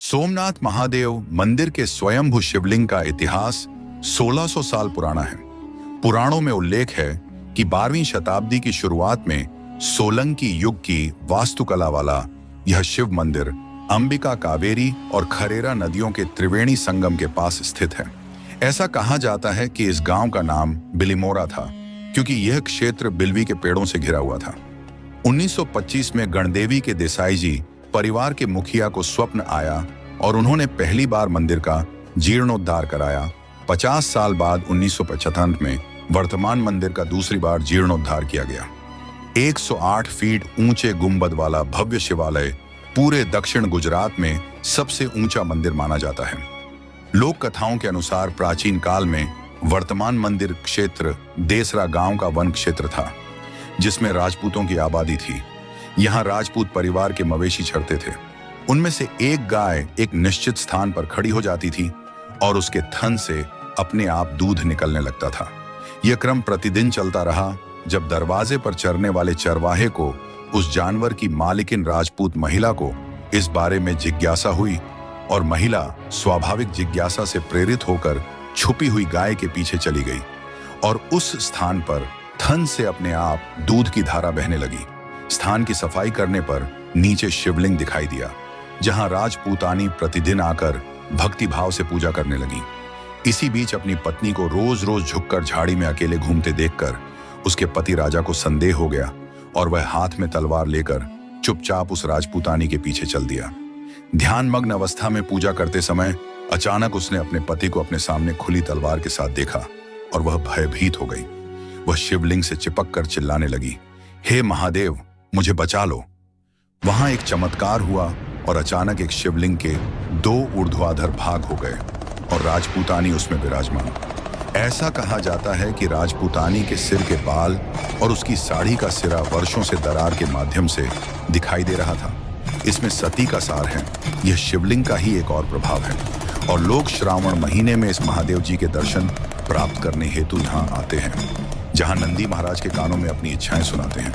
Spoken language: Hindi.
सोमनाथ महादेव मंदिर के स्वयंभू शिवलिंग का इतिहास 1600 साल पुराना है। पुराणों में उल्लेख है कि 12वीं शताब्दी की शुरुआत में सोलंकी युग की वास्तुकला वाला यह शिव मंदिर अंबिका, कावेरी और खरेरा नदियों के त्रिवेणी संगम के पास स्थित है। ऐसा कहा जाता है कि इस गांव का नाम बिलिमोरा था क्योंकि यह क्षेत्र बिलवी के पेड़ों से घिरा हुआ था। 1925 में गणदेवी के देसाई जी परिवार के मुखिया को स्वप्न आया और उन्होंने पहली बार मंदिर का जीर्णोद्धार कराया। 50 साल बाद 1975 में वर्तमान मंदिर का दूसरी बार जीर्णोद्धार किया गया। 108 फीट ऊंचे गुंबद वाला भव्य शिवालय पूरे दक्षिण गुजरात में सबसे ऊंचा मंदिर माना जाता है। लोक कथाओं के अनुसार प्राचीन काल में वर्तमान मंदिर क्षेत्र देसरा गांव का वन क्षेत्र था जिसमें राजपूतों की आबादी थी। यहाँ राजपूत परिवार के मवेशी चरते थे। उनमें से एक गाय एक निश्चित स्थान पर खड़ी हो जाती थी और उसके थन से अपने आप दूध निकलने लगता था। यह क्रम प्रतिदिन चलता रहा जब दरवाजे पर चरने वाले चरवाहे को उस जानवर की मालिकिन राजपूत महिला को इस बारे में जिज्ञासा हुई और महिला स्वाभाविक जिज्ञासा से प्रेरित होकर छुपी हुई गाय के पीछे चली गई और उस स्थान पर थन से अपने आप दूध की धारा बहने लगी। स्थान की सफाई करने पर नीचे शिवलिंग दिखाई दिया जहां राजपूतानी प्रतिदिन आकर भक्ति भाव से पूजा करने लगी। इसी बीच अपनी पत्नी को रोज रोज झुककर झाड़ी में अकेले घूमते देखकर उसके पति राजा को संदेह हो गया और वह हाथ में तलवार लेकर चुपचाप उस राजपूतानी के पीछे चल दिया। ध्यानमग्न अवस्था में पूजा करते समय अचानक उसने अपने पति को अपने सामने खुली तलवार के साथ देखा और वह भयभीत हो गई। वह शिवलिंग से चिपक कर चिल्लाने लगी, हे महादेव, मुझे बचा लो। वहां एक चमत्कार हुआ और अचानक एक शिवलिंग के 2 ऊर्ध्वाधर भाग हो गए और राजपूतानी उसमें विराजमान। ऐसा कहा जाता है कि राजपूतानी के सिर के बाल और उसकी साड़ी का सिरा वर्षों से दरार के माध्यम से दिखाई दे रहा था। इसमें सती का सार है। यह शिवलिंग का ही एक और प्रभाव है और लोग श्रावण महीने में इस महादेव जी के दर्शन प्राप्त करने हेतु यहाँ आते हैं, जहाँ नंदी महाराज के कानों में अपनी इच्छाएं सुनाते हैं।